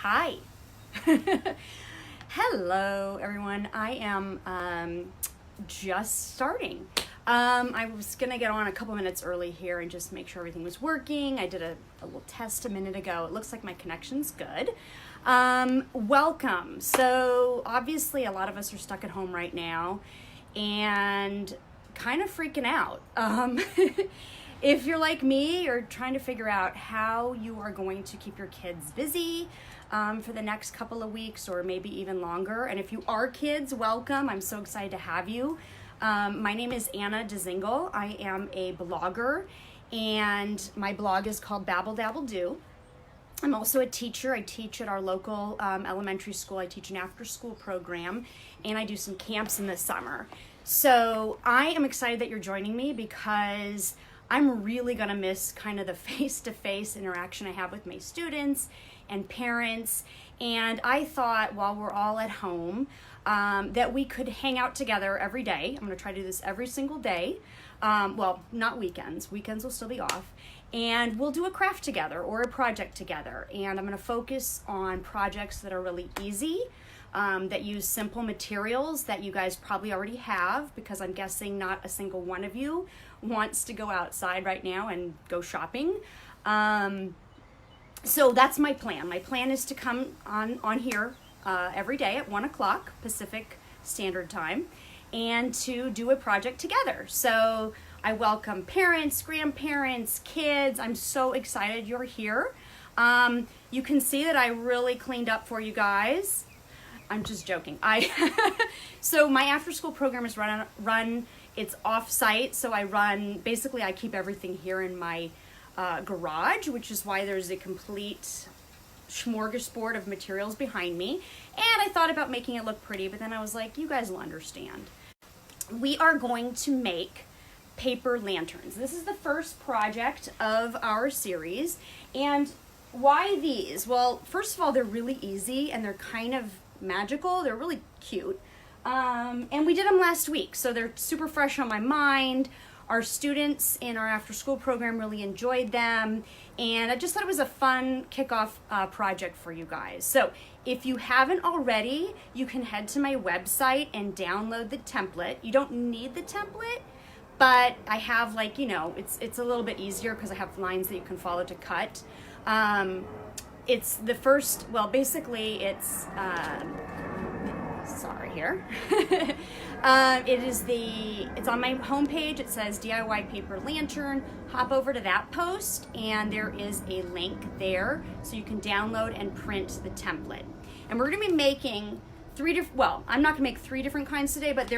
Hi. Hello, everyone. I am just starting. I was going to get on a couple minutes early here and just make sure everything was working. I did a little test a minute ago. It looks like my connection's good. Welcome. So obviously a lot of us are stuck at home right now and kind of freaking out. If you're like me, you're trying to figure out how you are going to keep your kids busy for the next couple of weeks or maybe even longer. And if you are kids, welcome. I'm so excited to have you. My name is Anna DeZingle. I am a blogger, and my blog is called Babble Dabble Do. I'm also a teacher. I teach at our local elementary school. I teach an after-school program, and I do some camps in the summer. So I am excited that you're joining me because I'm really going to miss kind of the face-to-face interaction I have with my students and parents. And I thought while we're all at home that we could hang out together every day. I'm going to try to do this every single day. Well, not weekends. Weekends will still be off. And we'll do a craft together or a project together. And I'm going to focus on projects that are really easy, that use simple materials that you guys probably already have, because I'm guessing not a single one of you wants to go outside right now and go shopping. So that's my plan. My plan is to come on here every day at 1 o'clock Pacific Standard Time and to do a project together. So I welcome parents, grandparents, kids. I'm so excited you're here. You can see that I really cleaned up for you guys. I'm just joking. So my after-school program is run. It's off-site, so I keep everything here in my garage, which is why there's a complete smorgasbord of materials behind me. And I thought about making it look pretty, but then I was like, you guys will understand. We are going to make paper lanterns. This is the first project of our series. And why these? Well, first of all, they're really easy and they're kind of magical. They're really cute. And we did them last week, so they're super fresh on my mind. Our students in our after-school program really enjoyed them, and I just thought it was a fun kickoff project for you guys. So if you haven't already, you can head to my website and download the template. You don't need the template, but I have it's a little bit easier because I have lines that you can follow to cut. It's the first, well, basically it's, sorry here. It's on my homepage. It says DIY paper lantern. Hop over to that post and there is a link there so you can download and print the template. And we're going to be making I'm not going to make 3 different kinds today, but the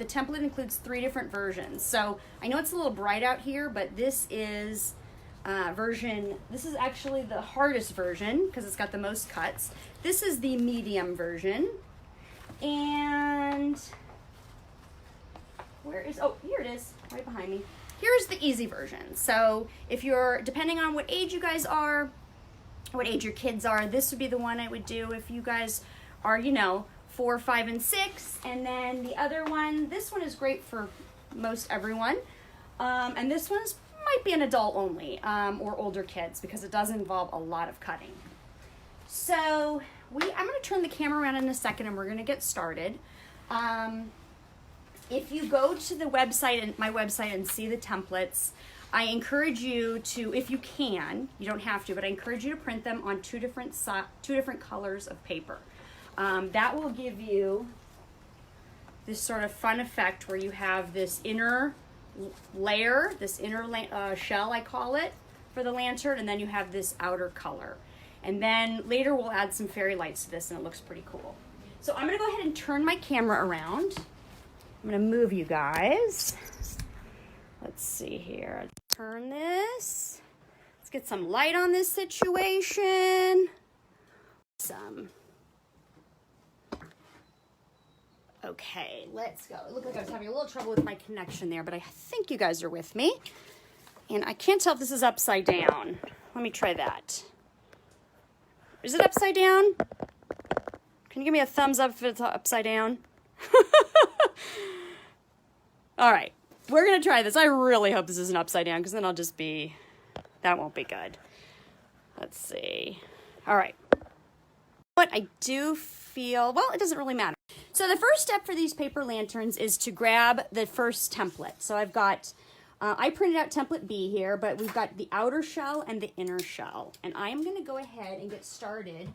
template includes 3 different versions. So I know it's a little bright out here, but this is this is actually the hardest version because it's got the most cuts. This is the medium version. And here it is, right behind me. Here's the easy version. So if depending on what age you guys are, what age your kids are, this would be the one I would do. If you guys are, 4, 5, and 6, and then the other one, this one is great for most everyone. And this one might be an adult only, or older kids, because it does involve a lot of cutting. So I'm going to turn the camera around in a second and we're going to get started. If you go to the website, my website, and see the templates, I encourage you to, if you can, you don't have to, but I encourage you to print them on two different colors of paper. That will give you this sort of fun effect where you have this inner layer, this inner shell, I call it, for the lantern, and then you have this outer color. And then later we'll add some fairy lights to this and it looks pretty cool. So I'm going to go ahead and turn my camera around. I'm going to move you guys. Let's see here. Turn this. Let's get some light on this situation. Okay, let's go. It looked like I was having a little trouble with my connection there, but I think you guys are with me. And I can't tell if this is upside down. Let me try that. Is it upside down? Can you give me a thumbs up if it's upside down? All right, we're going to try this. I really hope this isn't upside down because then that won't be good. Let's see. All right. I do feel, well, it doesn't really matter. So the first step for these paper lanterns is to grab the first template. So I've got, I printed out template B here, but we've got the outer shell and the inner shell. And I am gonna go ahead and get started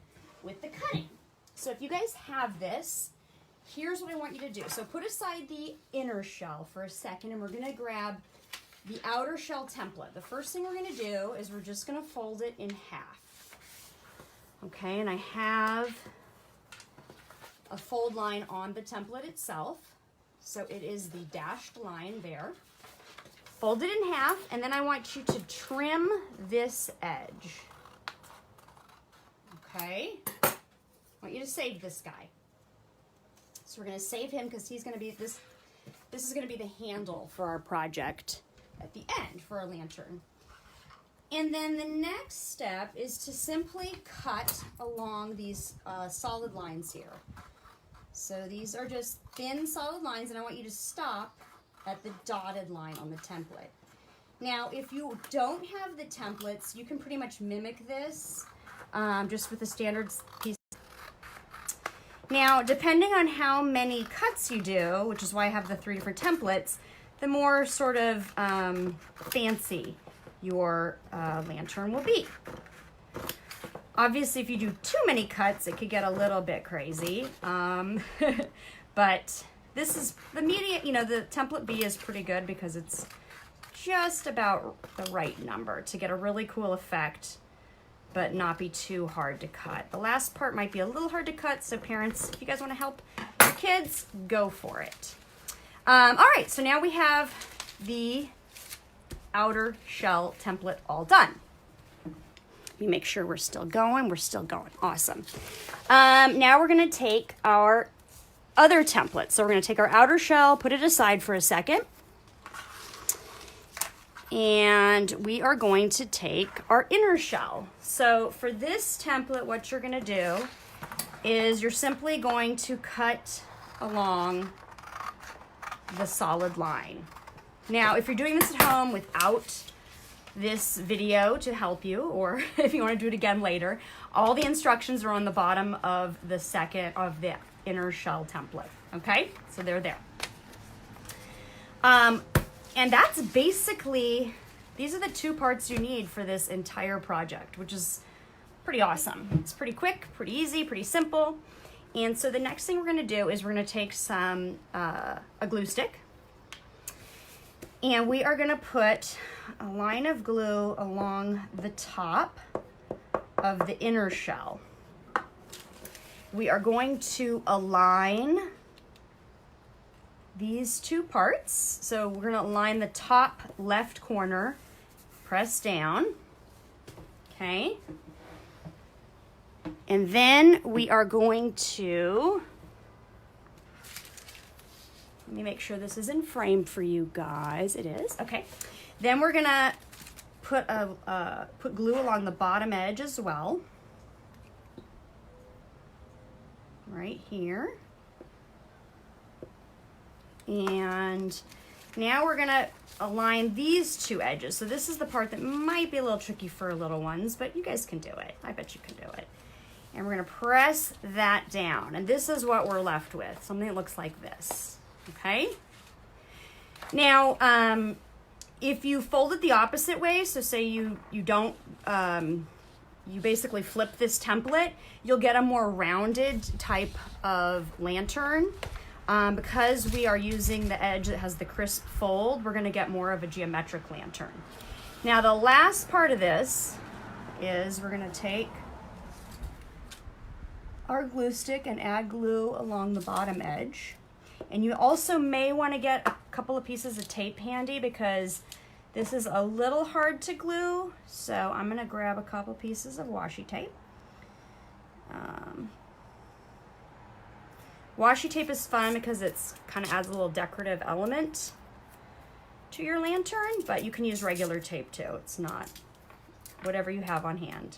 with the cutting. So if you guys have this, here's what I want you to do. So put aside the inner shell for a second, and we're gonna grab the outer shell template. The first thing we're gonna do is we're just gonna fold it in half. Okay, and I have a fold line on the template itself. So it is the dashed line there. Fold it in half, and then I want you to trim this edge. Okay, I want you to save this guy. So we're gonna save him because he's gonna be, this is gonna be the handle for our project at the end for our lantern. And then the next step is to simply cut along these solid lines here. So these are just thin solid lines, and I want you to stop at the dotted line on the template. Now, if you don't have the templates, you can pretty much mimic this just with the standard piece. Now, depending on how many cuts you do, which is why I have the 3 different templates, the more sort of fancy your lantern will be. Obviously, if you do too many cuts, it could get a little bit crazy. But this is the medium, you know, the template B is pretty good because it's just about the right number to get a really cool effect, but not be too hard to cut. The last part might be a little hard to cut, so parents, if you guys want to help your kids, go for it. All right, so now we have the outer shell template all done. Let me make sure we're still going. We're still going. Awesome. Now we're going to take our other template. So we're going to take our outer shell, put it aside for a second. And we are going to take our inner shell. So for this template, what you're going to do is you're simply going to cut along the solid line. Now, if you're doing this at home without this video to help you, or if you want to do it again later, all the instructions are on the bottom of the inner shell template. Okay, so they're there. And that's basically, these are the 2 parts you need for this entire project, which is pretty awesome. It's pretty quick, pretty easy, pretty simple. And so the next thing we're going to do is we're going to take some a glue stick, and we are going to put a line of glue along the top of the inner shell. We are going to align these 2 parts. So we're going to align the top left corner, press down, okay? And then we are going to, let me make sure this is in frame for you guys. It is, okay. Then we're going to put glue along the bottom edge as well, right here. And now we're gonna align these 2 edges. So this is the part that might be a little tricky for little ones, but you guys can do it. I bet you can do it. And we're gonna press that down. And this is what we're left with, something that looks like this, okay? Now, if you fold it the opposite way, so say you don't, you basically flip this template, you'll get a more rounded type of lantern. Because we are using the edge that has the crisp fold, we're going to get more of a geometric lantern. Now the last part of this is we're going to take our glue stick and add glue along the bottom edge. And you also may want to get a couple of pieces of tape handy because this is a little hard to glue. So I'm going to grab a couple pieces of washi tape. Washi tape is fun because it's kind of adds a little decorative element to your lantern, but you can use regular tape too. It's not, whatever you have on hand.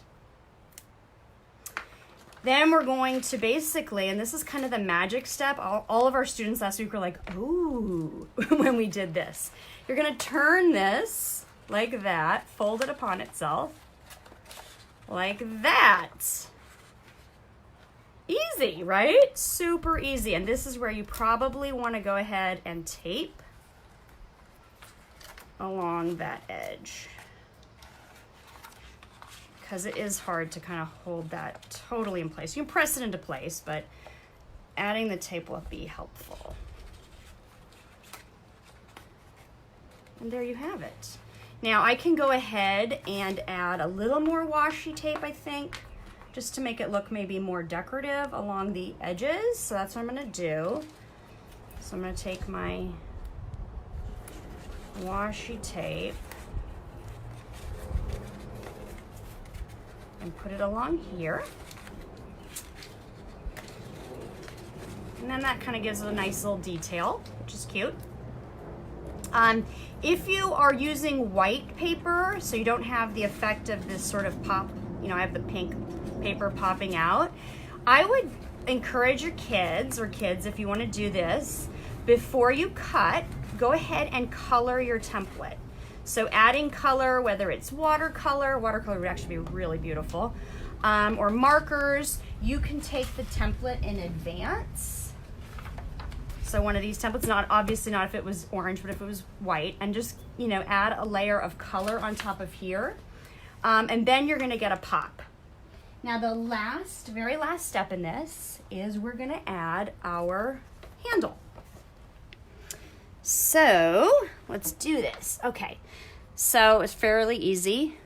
Then we're going to basically, and this is kind of the magic step, all of our students last week were like, ooh, when we did this. You're gonna turn this like that, fold it upon itself, like that. Easy, right? Super easy. And this is where you probably want to go ahead and tape along that edge, because it is hard to kind of hold that totally in place. You can press it into place, but adding the tape will be helpful. And there you have it. Now I can go ahead and add a little more washi tape, I think, just to make it look maybe more decorative along the edges. So that's what I'm gonna do. So I'm gonna take my washi tape and put it along here. And then that kind of gives it a nice little detail, which is cute. If you are using white paper, so you don't have the effect of this sort of pop, you know, I have the pink paper popping out, I would encourage your kids, if you want to do this, before you cut, go ahead and color your template. So adding color, whether it's watercolor would actually be really beautiful, or markers, you can take the template in advance. So one of these templates, obviously not if it was orange, but if it was white, and just, you know, add a layer of color on top of here. And then you're gonna get a pop. Now the very last step in this is we're gonna add our handle. So let's do this. Okay, so it's fairly easy.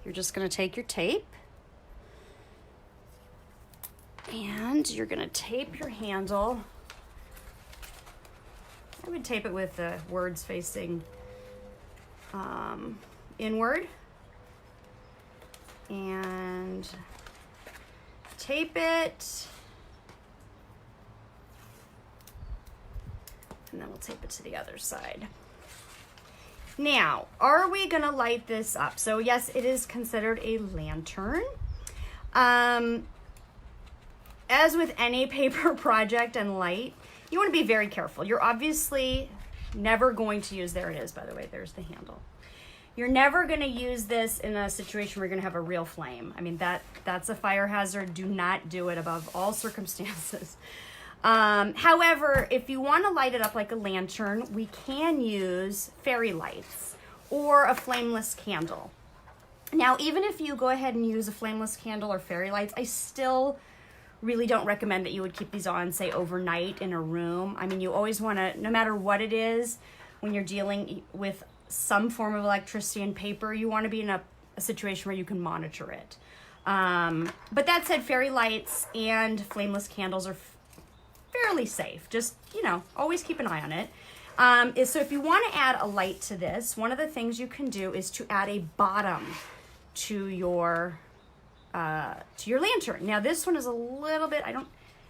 You're just gonna take your tape and you're gonna tape your handle. I would tape it with the words facing inward, and tape it, and then we'll tape it to the other side. Now, are we gonna light this up? So yes, it is considered a lantern. As with any paper project and light, you want to be very careful. You're obviously never going to use, there it is, by the way, there's the handle. You're never going to use this in a situation where you're going to have a real flame. I mean, that's a fire hazard. Do not do it above all circumstances. However, if you want to light it up like a lantern, we can use fairy lights or a flameless candle. Now, even if you go ahead and use a flameless candle or fairy lights, I still really don't recommend that you would keep these on, say, overnight in a room. I mean, you always want to, no matter what it is, when you're dealing with some form of electricity and paper, you want to be in a situation where you can monitor it. But that said, fairy lights and flameless candles are fairly safe. Just, you know, always keep an eye on it. So if you want to add a light to this, one of the things you can do is to add a bottom to your lantern. Now this one is a little bit, I don't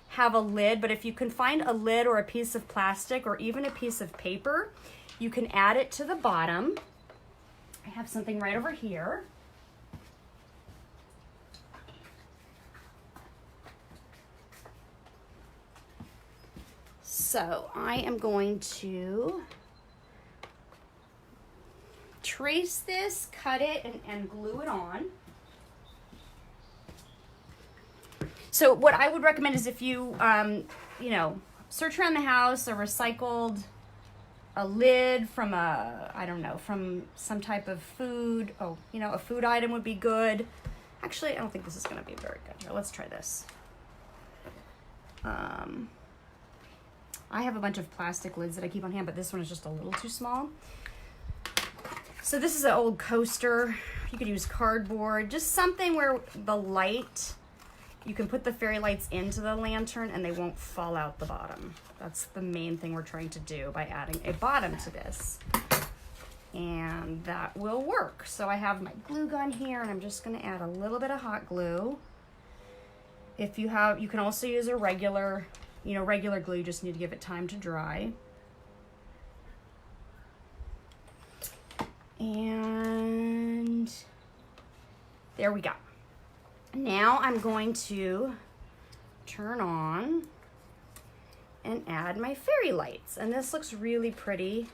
have a lid, but if you can find a lid or a piece of plastic or even a piece of paper, you can add it to the bottom. I have something right over here. So I am going to trace this, cut it, and glue it on. So what I would recommend is if you, you know, search around the house, a recycled, a lid from from some type of food. Oh, you know, a food item would be good. Actually, I don't think this is going to be very good. Here, let's try this. I have a bunch of plastic lids that I keep on hand, but this one is just a little too small. So this is an old coaster. You could use cardboard, just something where the light, you can put the fairy lights into the lantern and they won't fall out the bottom. That's the main thing we're trying to do by adding a bottom to this. And that will work. So I have my glue gun here and I'm just gonna add a little bit of hot glue. If you have, you can also use a regular glue, you just need to give it time to dry. And there we go. Now I'm going to turn on and add my fairy lights. And this looks really pretty.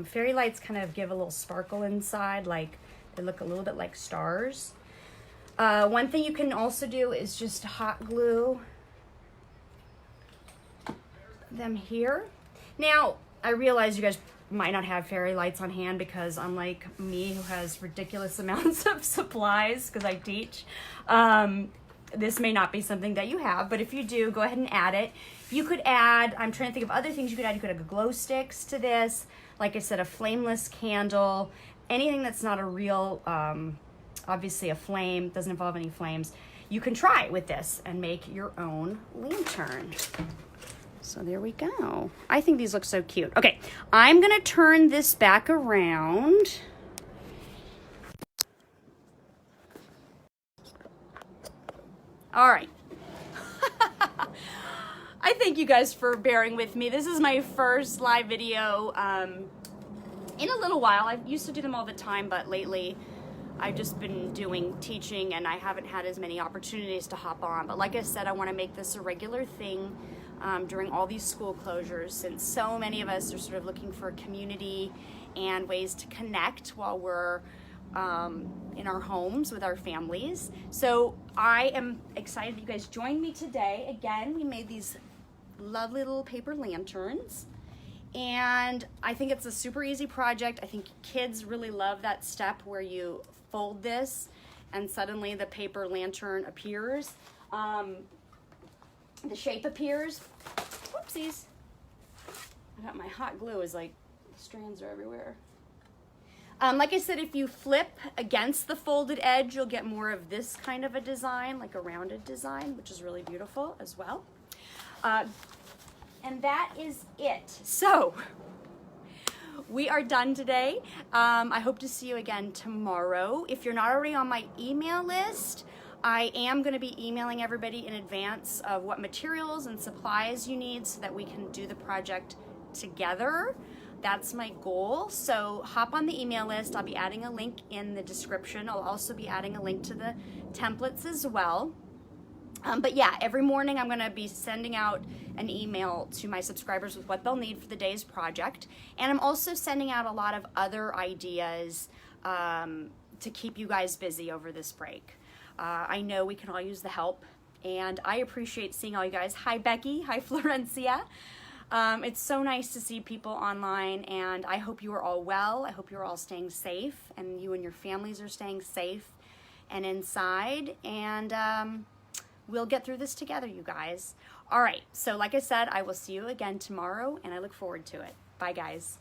Fairy lights kind of give a little sparkle inside, like they look a little bit like stars. One thing you can also do is just hot glue them here. Now, I realize you guys might not have fairy lights on hand because unlike me who has ridiculous amounts of supplies because I teach, this may not be something that you have, but if you do, go ahead and add it. You could add, I'm trying to think of other things you could add. You could add glow sticks to this. Like I said, a flameless candle, anything that's not a real, obviously a flame, doesn't involve any flames. You can try with this and make your own lantern. So there we go. I think these look so cute. Okay, I'm gonna turn this back around. All right. I thank you guys for bearing with me. This is my first live video in a little while. I used to do them all the time, but lately I've just been doing teaching and I haven't had as many opportunities to hop on. But like I said, I want to make this a regular thing during all these school closures, since so many of us are sort of looking for a community and ways to connect while we're in our homes with our families. So I am excited that you guys joined me today. Again, we made these lovely little paper lanterns, and I think it's a super easy project. I think kids really love that step where you fold this and suddenly the paper lantern appears. The shape appears. Whoopsies. I got my hot glue is like, the strands are everywhere. Like I said, if you flip against the folded edge, you'll get more of this kind of a design, like a rounded design, which is really beautiful as well. And that is it. So we are done today. I hope to see you again tomorrow. If you're not already on my email list, I am going to be emailing everybody in advance of what materials and supplies you need so that we can do the project together. That's my goal. So hop on the email list. I'll be adding a link in the description. I'll also be adding a link to the templates as well. But yeah, every morning I'm going to be sending out an email to my subscribers with what they'll need for the day's project. And I'm also sending out a lot of other ideas to keep you guys busy over this break. I know we can all use the help, and I appreciate seeing all you guys. Hi, Becky. Hi, Florencia. It's so nice to see people online, and I hope you are all well. I hope you're all staying safe, and you and your families are staying safe and inside, and we'll get through this together, you guys. All right, so like I said, I will see you again tomorrow, and I look forward to it. Bye, guys.